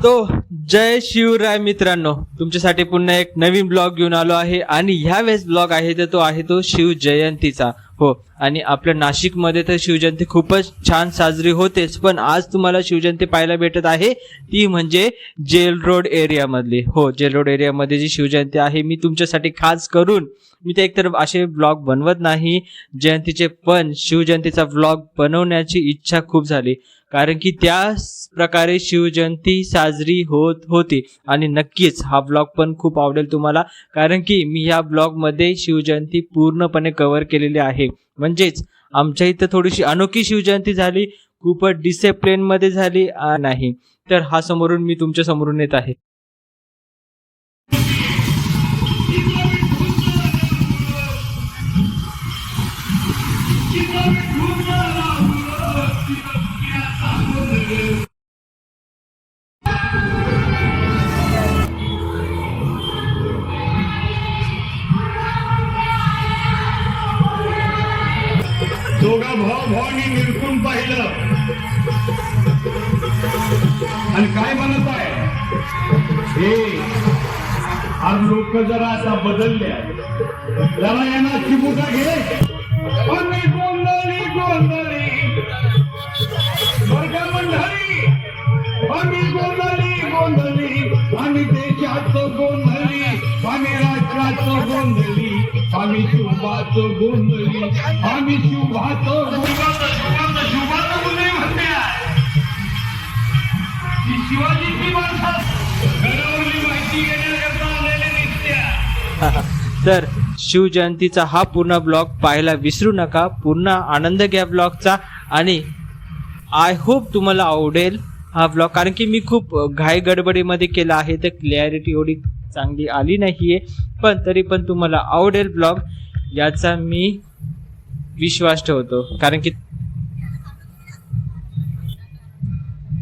तो जय शिवराय मित्रांनो, तुमच्यासाठी पुन्हा एक नवीन ब्लॉग घेऊन आलो आहे आणि ह्या वेळेस ब्लॉग आहे तर तो आहे तो शिवजयंतीचा. हो, आणि आपल्या नाशिकमध्ये तर शिवजयंती खूपच छान साजरी होतेच, पण आज तुम्हाला शिवजयंती पाहायला भेटत आहे ती म्हणजे जेल रोड एरियामधली. हो, जेल रोड एरियामध्ये जी शिवजयंती आहे मी तुमच्यासाठी खास करून, मी ते एकतर असे ब्लॉग बनवत नाही जयंतीचे, पण शिवजयंतीचा ब्लॉग बनवण्याची इच्छा खूप झाली, कारण की त्या प्रकारे शिवजयंती साजरी होत होती. आणि नक्कीच हा ब्लॉग पण खूप आवडेल तुम्हाला, कारण की मी ह्या ब्लॉगमध्ये शिवजयंती पूर्णपणे कव्हर केलेली आहे. म्हणजेच आमच्या इथं थोडीशी अनोखी शिवजयंती झाली, खूपच डिसिप्लिनमध्ये झाली नाही. तर हा समोरून मी तुमच्या समोरून येत आहे. दोघा भावांनी निरखून पाहिलं आणि काय म्हणत आहे, हे आज लोक जरा आता बदलले आहे, जरा यांना चिमुटा घे. आम्ही गोंधळी गोंधळी वर्ग मंडळी, आम्ही गोंधळी गोंधळी, आम्ही देशात गोंधळी, आम्ही राष्ट्रात गोंधळी, आम्ही शुभात गोंधळी, आम्ही शुभात शुभात गोंधळी म्हणते. शिवाजीची माणसं घरावरली माहिती घेण्याकरता आलेले दिसत्या. तर शिवजयंतीचा हा पूर्ण ब्लॉग पाहायला विसरू नका, पूर्ण आनंद घ्या ब्लॉगचा. आणि आय होप तुम्हाला आवडेल हा ब्लॉग, कारण की मी खूप घाई गडबडीमध्ये केला आहे, तर क्लॅरिटी एवढी चांगली आली नाहीये, पण तरी पण तुम्हाला आवडेल ब्लॉग याचा मी विश्वास ठेवतो.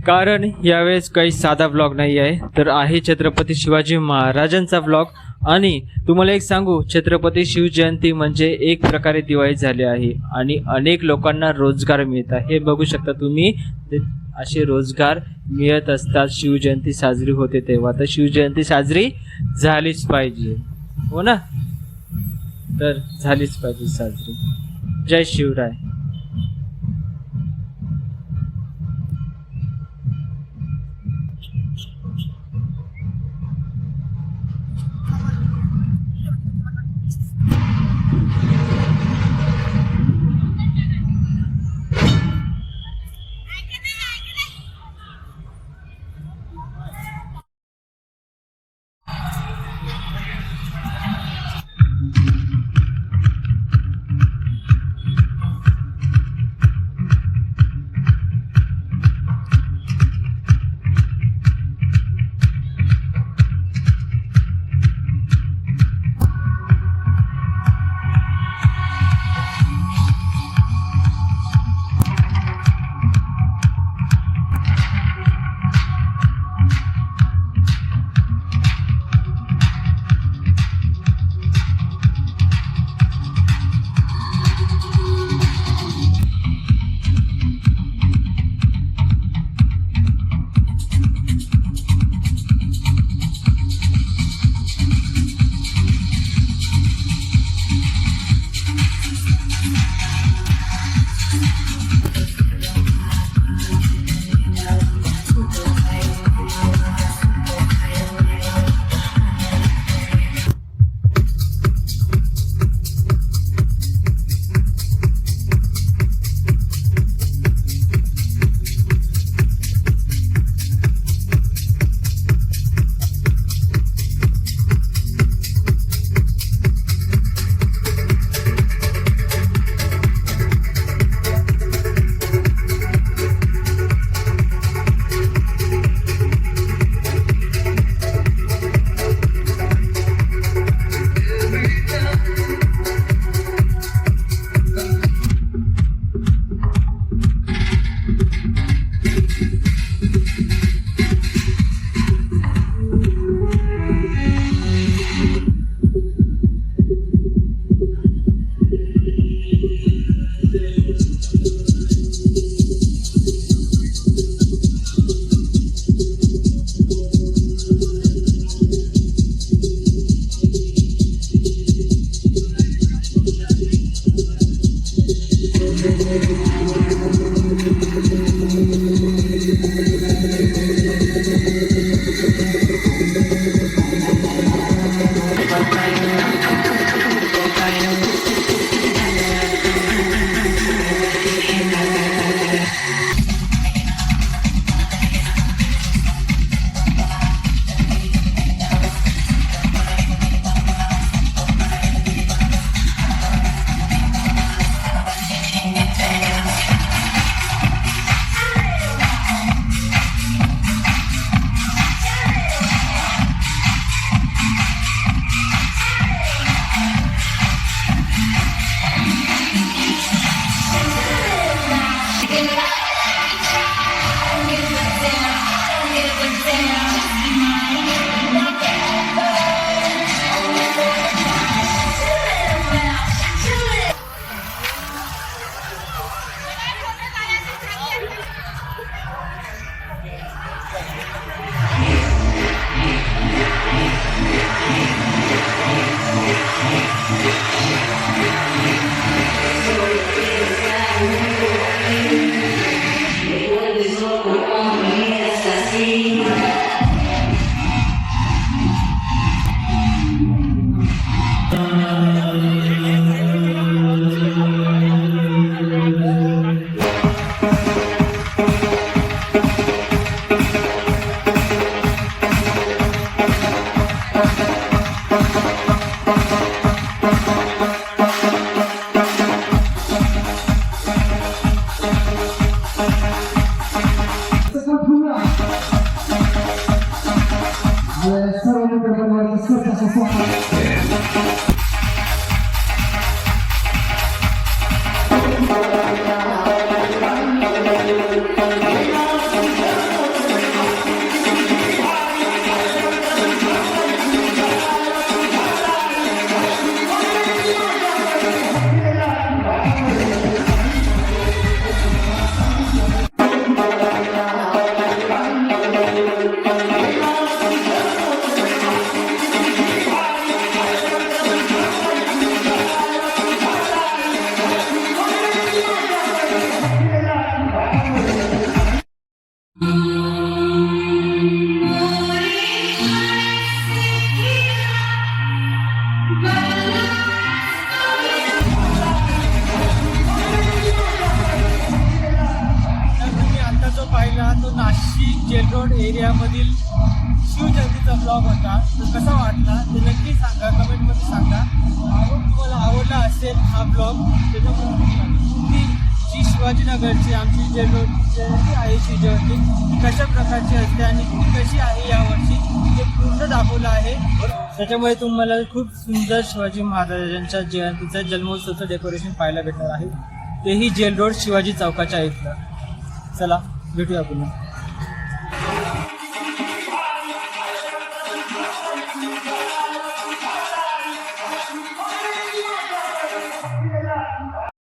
कारण यावेळेस काही साधा ब्लॉग नाही आहे, तर आहे छत्रपती शिवाजी महाराजांचा ब्लॉग. आणि तुम्हाला एक सांगू, छत्रपती शिवजयंती म्हणजे एक प्रकारे दिवाळी झाली आहे आणि अनेक लोकांना रोजगार मिळत आहे. हे बघू शकता तुम्ही, असे रोजगार मिळत असतात शिवजयंती साजरी होते तेव्हा. तर शिवजयंती साजरी झालीच पाहिजे, हो ना, तर झालीच पाहिजे साजरी. जय शिवराय. एरियामधील शिवजयंतीचा ब्लॉग होता. तो कसा वाटला ते नक्की सांगा, कमेंटमध्ये सांगा. तुम्हाला आवडला असेल हा ब्लॉग त्याच्यामुळे जी शिवाजीनगरची आमची जयंती आहे शिवजयंती कशा प्रकारची असते आणि कशी आहे यावर्षी ते पूर्ण दाखवलं आहे. त्याच्यामुळे तुम्हाला खूप सुंदर शिवाजी महाराजांच्या जयंतीचं जन्मोत्सवाचं डेकोरेशन पाहायला भेटणार आहे. तेही जेल रोड शिवाजी चौकाच्या इथलं. चला भेटूया पुन्हा.